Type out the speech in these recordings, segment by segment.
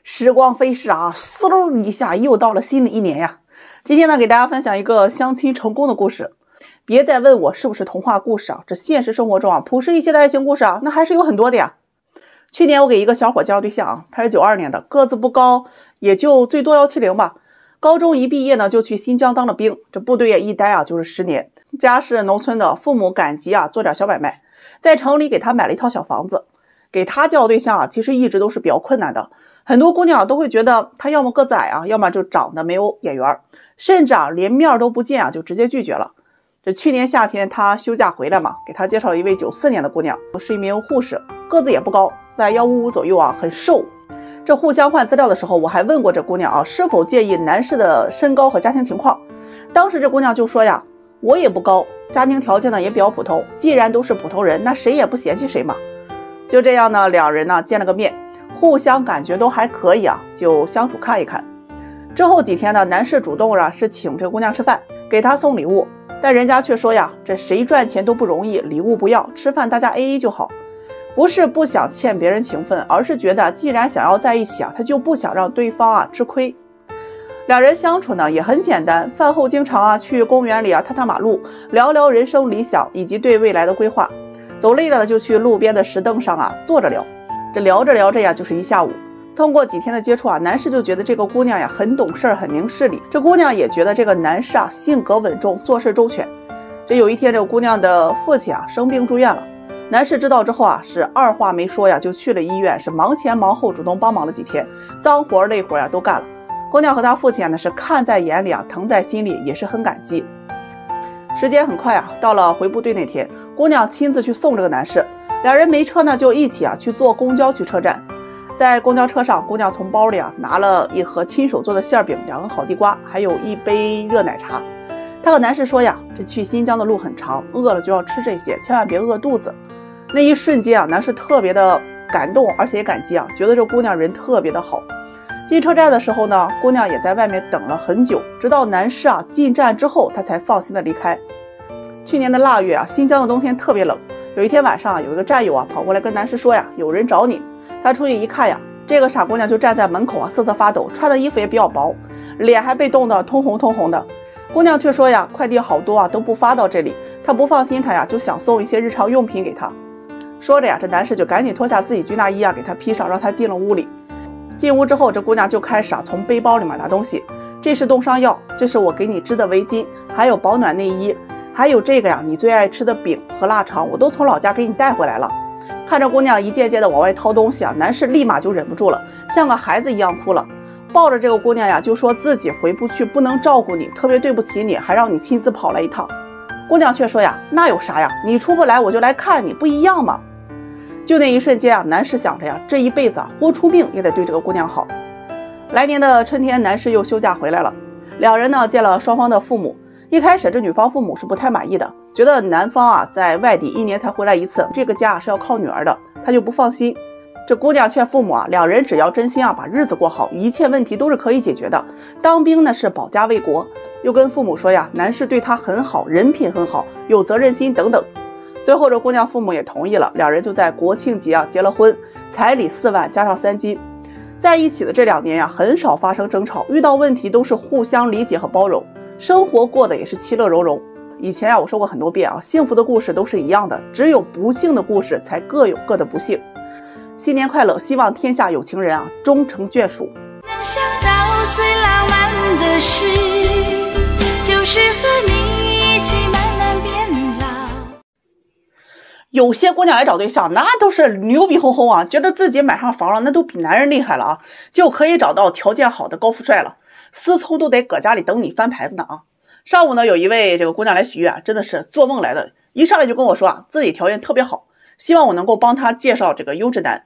时光飞逝啊，嗖一下又到了新的一年呀。今天呢，给大家分享一个相亲成功的故事。别再问我是不是童话故事啊，这现实生活中啊，朴实一些的爱情故事啊，那还是有很多的呀。去年我给一个小伙介绍对象啊，他是92年的，个子不高，也就最多170吧。高中一毕业呢，就去新疆当了兵，这部队也一待啊就是10年。家是农村的，父母赶集啊，做点小买卖，在城里给他买了一套小房子。给他介绍对象啊，其实一直都是比较困难的。很多姑娘都会觉得他要么个子矮啊，要么就长得没有眼缘，甚至啊连面都不见啊，就直接拒绝了。这去年夏天他休假回来嘛，给他介绍了一位94年的姑娘，是一名护士，个子也不高，在155左右啊，很瘦。这互相换资料的时候，我还问过这姑娘啊，是否介意男士的身高和家庭情况。当时这姑娘就说呀，我也不高，家庭条件呢也比较普通，既然都是普通人，那谁也不嫌弃谁嘛。就这样呢，两人呢见了个面，互相感觉都还可以啊，就相处看一看。之后几天呢，男士主动是请这个姑娘吃饭，给她送礼物，但人家却说呀，这谁赚钱都不容易，礼物不要，吃饭大家 AA 就好。不是不想欠别人情分，而是觉得既然想要在一起啊，他就不想让对方啊吃亏。两人相处呢也很简单，饭后经常啊去公园里啊探马路，聊聊人生理想以及对未来的规划。走累了就去路边的石凳上啊坐着聊，这聊着聊着呀就是一下午。通过几天的接触啊，男士就觉得这个姑娘呀很懂事，很明事理。这姑娘也觉得这个男士啊性格稳重，做事周全。这有一天，这个姑娘的父亲啊生病住院了，男士知道之后啊是二话没说呀就去了医院，是忙前忙后，主动帮忙了几天，脏活累活呀都干了。姑娘和她父亲啊呢是看在眼里啊，疼在心里，也是很感激。时间很快啊，到了回部队那天，姑娘亲自去送这个男士，两人没车呢，就一起啊去坐公交去车站。在公交车上，姑娘从包里啊拿了一盒亲手做的馅饼，2个好地瓜，还有一杯热奶茶。她和男士说呀，这去新疆的路很长，饿了就要吃这些，千万别饿肚子。那一瞬间啊，男士特别的感动，而且也感激啊，觉得这姑娘人特别的好。进车站的时候呢，姑娘也在外面等了很久，直到男士啊进站之后，她才放心的离开。去年的腊月啊，新疆的冬天特别冷。有一天晚上，有一个战友啊跑过来跟男士说呀，有人找你。他出去一看呀，这个傻姑娘就站在门口啊，瑟瑟发抖，穿的衣服也比较薄，脸还被冻得通红通红的。姑娘却说呀，快递好多啊都不发到这里，她不放心他呀，就想送一些日常用品给他。说着呀，这男士就赶紧脱下自己军大衣啊给他披上，让他进了屋里。进屋之后，这姑娘就开始从背包里面拿东西，这是冻伤药，这是我给你织的围巾，还有保暖内衣，还有这个呀你最爱吃的饼和腊肠，我都从老家给你带回来了。看着姑娘一件件的往外掏东西啊，男士立马就忍不住了，像个孩子一样哭了，抱着这个姑娘呀，就说自己回不去，不能照顾你，特别对不起你，还让你亲自跑来一趟。姑娘却说呀，那有啥呀，你出不来我就来看你，不一样吗？就那一瞬间啊，男士想着呀，这一辈子啊，活出病也得对这个姑娘好。来年的春天，男士又休假回来了，两人呢见了双方的父母。一开始这女方父母是不太满意的，觉得男方啊在外地1年才回来一次，这个家是要靠女儿的，他就不放心。这姑娘劝父母啊，两人只要真心啊把日子过好，一切问题都是可以解决的。当兵呢是保家卫国，又跟父母说呀，男士对她很好，人品很好，有责任心等等。最后这姑娘父母也同意了，两人就在国庆节啊结了婚，彩礼4万加上3金。在一起的这2年呀，很少发生争吵，遇到问题都是互相理解和包容，生活过得也是其乐融融。以前啊我说过很多遍啊，幸福的故事都是一样的，只有不幸的故事才各有各的不幸。新年快乐，希望天下有情人啊终成眷属。能想到最浪漫的事，就是和你一起慢慢变老。有些姑娘来找对象，那都是牛逼哄哄啊，觉得自己买上房了，那都比男人厉害了啊，就可以找到条件好的高富帅了，思聪都得搁家里等你翻牌子呢啊。上午呢，有一位这个姑娘来许愿，真的是做梦来的，一上来就跟我说啊，自己条件特别好，希望我能够帮她介绍这个优质男。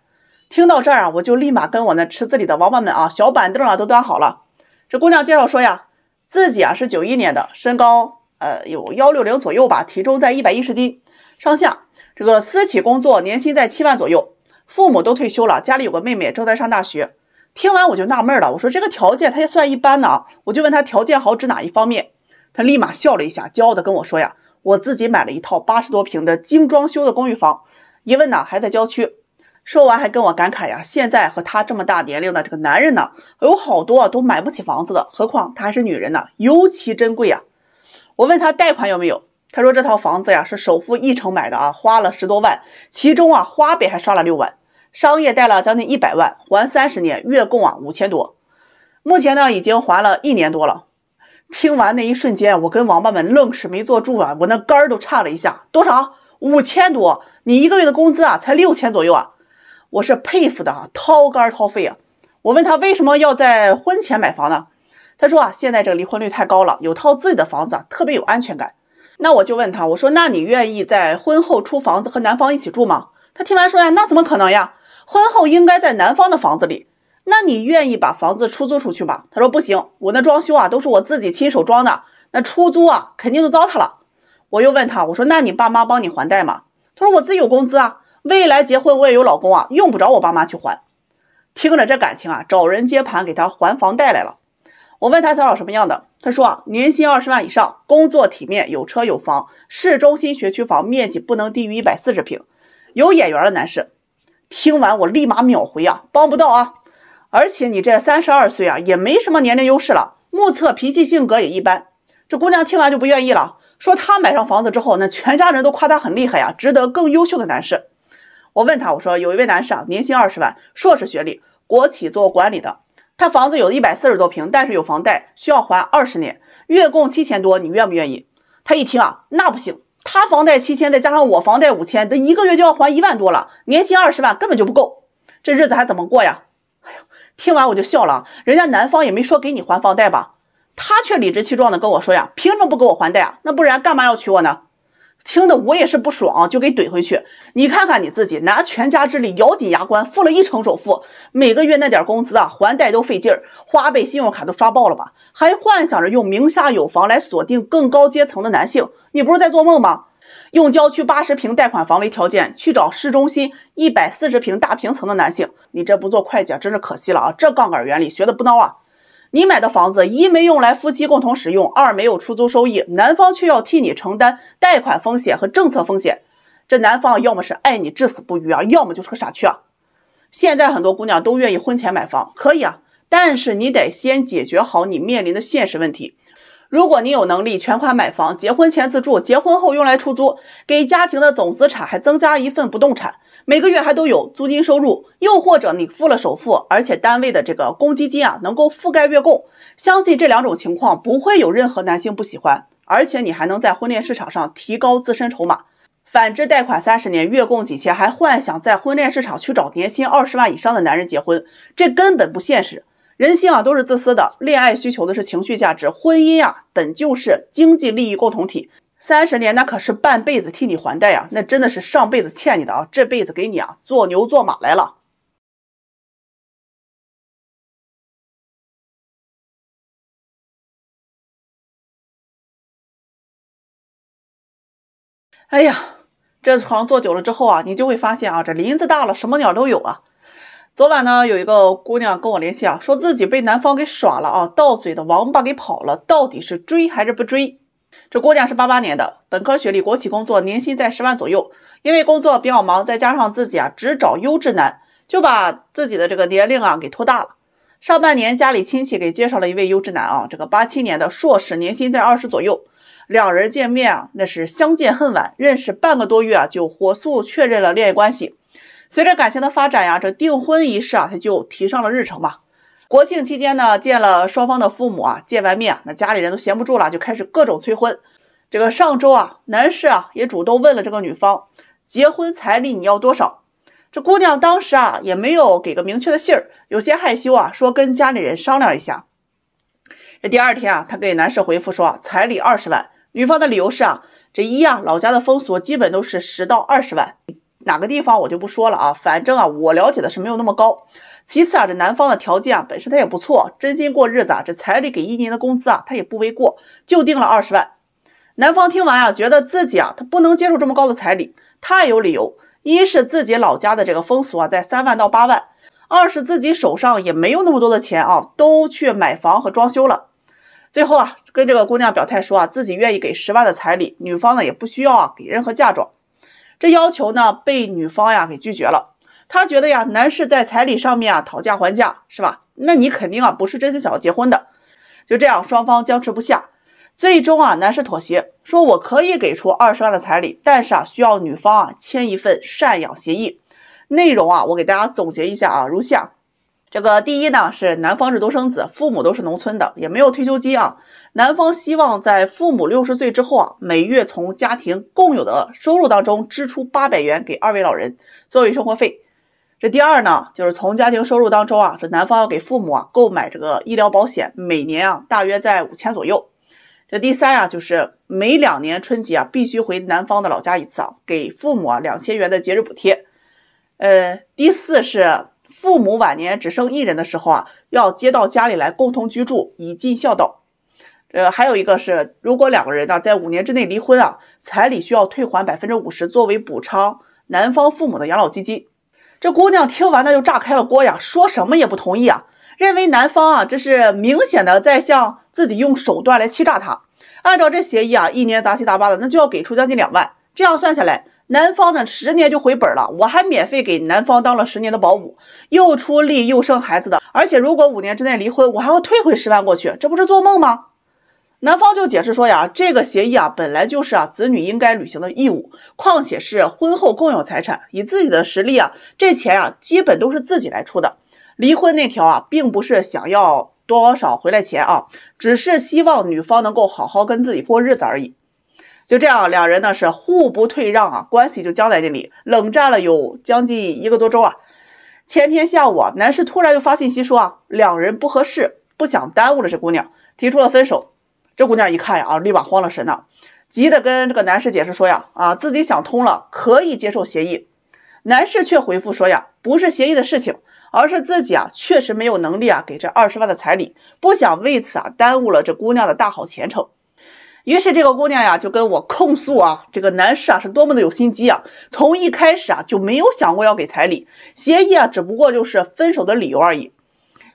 听到这儿啊，我就立马跟我那池子里的王八们啊，小板凳啊都端好了。这姑娘介绍说呀，自己啊是91年的，身高有160左右吧，体重在110斤上下。这个私企工作，年薪在7万左右，父母都退休了，家里有个妹妹正在上大学。听完我就纳闷了，我说这个条件他也算一般呢，我就问他条件好指哪一方面，他立马笑了一下，骄傲的跟我说呀，我自己买了一套80多平的精装修的公寓房，一问呢还在郊区。说完还跟我感慨呀，现在和他这么大年龄的这个男人呢，有好多都买不起房子的，何况她还是女人呢，尤其珍贵呀。我问他贷款有没有，他说这套房子呀是首付1成买的啊，花了10多万，其中啊花呗还刷了6万，商业贷了将近100万，还30年，月供啊5000多，目前呢已经还了1年多了。听完那一瞬间，我跟王八们愣是没坐住啊，我那肝儿都颤了一下。多少？5000多？你1个月的工资啊才6000左右啊！我是佩服的啊，掏肝掏肺啊！我问他为什么要在婚前买房呢？他说啊，现在这个离婚率太高了，有套自己的房子啊，特别有安全感。那我就问他，我说那你愿意在婚后出房子和男方一起住吗？他听完说呀，那怎么可能呀？婚后应该在男方的房子里。那你愿意把房子出租出去吗？他说不行，我那装修啊都是我自己亲手装的，那出租啊肯定就糟蹋了。我又问他，我说那你爸妈帮你还贷吗？他说我自己有工资啊，未来结婚我也有老公啊，用不着我爸妈去还。听着这感情啊，找人接盘给他还房贷来了。我问他想找什么样的，他说啊，年薪20万以上，工作体面，有车有房，市中心学区房，面积不能低于140平，有眼缘的男士。听完我立马秒回啊，帮不到啊，而且你这32岁啊，也没什么年龄优势了，目测脾气性格也一般。这姑娘听完就不愿意了，说她买上房子之后，那全家人都夸她很厉害呀，值得更优秀的男士。我问他，我说有一位男士啊，年薪20万，硕士学历，国企做管理的，他房子有140多平，但是有房贷，需要还20年，月供7000多，你愿不愿意？他一听啊，那不行，他房贷7000，再加上我房贷5000，他1个月就要还1万多了，年薪20万根本就不够，这日子还怎么过呀？哎呦，听完我就笑了，人家男方也没说给你还房贷吧，他却理直气壮的跟我说呀，凭什么不给我还贷啊？那不然干嘛要娶我呢？听得我也是不爽，就给怼回去。你看看你自己，拿全家之力咬紧牙关付了1成首付，每个月那点工资啊，还贷都费劲儿，花呗信用卡都刷爆了吧，还幻想着用名下有房来锁定更高阶层的男性，你不是在做梦吗？用郊区80平贷款房为条件去找市中心140平大平层的男性，你这不做会计啊，真是可惜了啊！这杠杆原理学的不孬啊！你买的房子一没用来夫妻共同使用，二没有出租收益，男方却要替你承担贷款风险和政策风险，这男方要么是爱你至死不渝啊，要么就是个傻缺啊。现在很多姑娘都愿意婚前买房，可以啊，但是你得先解决好你面临的现实问题。如果你有能力全款买房，结婚前自住，结婚后用来出租，给家庭的总资产还增加一份不动产，每个月还都有租金收入，又或者你付了首付，而且单位的这个公积金啊能够覆盖月供，相信这2种情况不会有任何男性不喜欢，而且你还能在婚恋市场上提高自身筹码。反之，贷款30年，月供几千，还幻想在婚恋市场去找年薪20万以上的男人结婚，这根本不现实。人性啊都是自私的，恋爱需求的是情绪价值，婚姻啊本就是经济利益共同体，30年那可是半辈子替你还贷啊，那真的是上辈子欠你的啊，这辈子给你啊做牛做马来了。哎呀，这行做久了之后啊，你就会发现啊，这林子大了，什么鸟都有啊。昨晚呢，有一个姑娘跟我联系啊，说自己被男方给耍了啊，到嘴的王八给跑了，到底是追还是不追？这姑娘是88年的，本科学历，国企工作，年薪在10万左右。因为工作比较忙，再加上自己啊只找优质男，就把自己的这个年龄啊给拖大了。上半年家里亲戚给介绍了一位优质男啊，这个87年的硕士，年薪在20左右。两人见面啊，那是相见恨晚，认识半个多月啊，就火速确认了恋爱关系。随着感情的发展呀，这订婚仪式啊，他就提上了日程嘛。国庆期间呢，见了双方的父母啊，见完面啊，那家里人都闲不住了，就开始各种催婚。这个上周啊，男士啊也主动问了这个女方，结婚彩礼你要多少？这姑娘当时啊也没有给个明确的信儿，有些害羞啊，说跟家里人商量一下。这第二天啊，她给男士回复说彩礼20万，女方的理由是啊，这老家的风俗基本都是10到20万。哪个地方我就不说了啊，反正啊我了解的是没有那么高。其次啊，这男方的条件啊本身他也不错，真心过日子啊，这彩礼给1年的工资啊他也不为过，就定了20万。男方听完啊，觉得自己啊他不能接受这么高的彩礼，他也有理由，一是自己老家的这个风俗啊在3万到8万，二是自己手上也没有那么多的钱啊，都去买房和装修了。最后啊跟这个姑娘表态说啊，自己愿意给10万的彩礼，女方呢也不需要啊给任何嫁妆。这要求呢被女方呀给拒绝了。他觉得呀，男士在彩礼上面啊讨价还价，是吧？那你肯定啊不是真心想要结婚的。就这样，双方僵持不下，最终啊，男士妥协，说我可以给出20万的彩礼，但是啊，需要女方啊签一份赡养协议。内容啊，我给大家总结一下啊，如下。这个第一呢，是男方是独生子，父母都是农村的，也没有退休金啊。男方希望在父母60岁之后啊，每月从家庭共有的收入当中支出800元给2位老人作为生活费。这第二呢，就是从家庭收入当中啊，这男方要给父母啊购买这个医疗保险，每年啊大约在5000左右。这第三啊，就是每2年春节啊必须回男方的老家一次啊，给父母啊2000元的节日补贴。第四是父母晚年只剩1人的时候啊，要接到家里来共同居住，以尽孝道。还有一个是，如果2个人呢在5年之内离婚啊，彩礼需要退还50%作为补偿男方父母的养老基金。这姑娘听完呢就炸开了锅呀，说什么也不同意啊，认为男方啊这是明显的在向自己用手段来欺诈她。按照这协议啊，1年杂七杂八的，那就要给出将近2万，这样算下来，男方呢10年就回本了，我还免费给男方当了10年的保姆，又出力又生孩子的，而且如果5年之内离婚，我还要退回10万过去，这不是做梦吗？男方就解释说呀，这个协议啊本来就是啊子女应该履行的义务，况且是婚后共有财产，以自己的实力啊，这钱啊基本都是自己来出的。离婚那条啊，并不是想要多少回来钱啊，只是希望女方能够好好跟自己过日子而已。就这样，2人呢是互不退让啊，关系就僵在那里，冷战了有将近1个多周啊。前天下午啊，男士突然就发信息说啊，2人不合适，不想耽误了这姑娘，提出了分手。这姑娘一看呀，啊，立马慌了神呢，急得跟这个男士解释说呀，啊，自己想通了，可以接受协议。男士却回复说呀，不是协议的事情，而是自己啊确实没有能力啊给这20万的彩礼，不想为此啊耽误了这姑娘的大好前程。于是这个姑娘呀就跟我控诉啊，这个男士啊是多么的有心机啊，从一开始啊就没有想过要给彩礼，协议啊只不过就是分手的理由而已。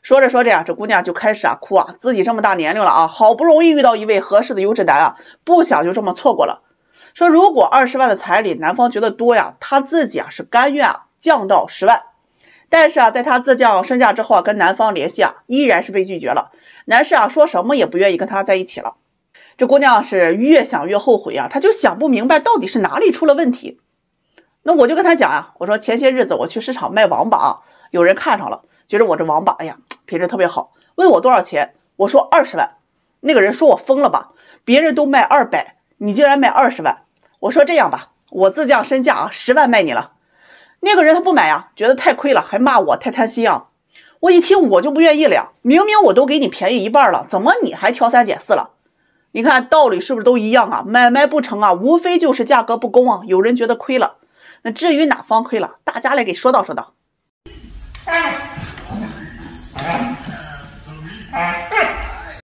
说着说着呀，这姑娘就开始啊哭啊，自己这么大年龄了啊，好不容易遇到一位合适的优质男啊，不想就这么错过了。说如果20万的彩礼男方觉得多呀，他自己啊是甘愿啊降到10万。但是啊，在他自降身价之后啊，跟男方联系啊，依然是被拒绝了。男士啊说什么也不愿意跟他在一起了。这姑娘是越想越后悔啊，她就想不明白到底是哪里出了问题。那我就跟他讲啊，我说前些日子我去市场卖网把啊，有人看上了，觉得我这网把呀品质特别好，问我多少钱，我说20万。那个人说我疯了吧，别人都卖200，你竟然卖20万。我说这样吧，我自降身价啊10万卖你了。那个人他不买啊，觉得太亏了，还骂我太贪心啊。我一听我就不愿意了呀，明明我都给你便宜1半了，怎么你还挑3拣4了？你看道理是不是都一样啊？买卖不成啊，无非就是价格不公啊，有人觉得亏了。那至于哪方亏了，大家来给说道说道。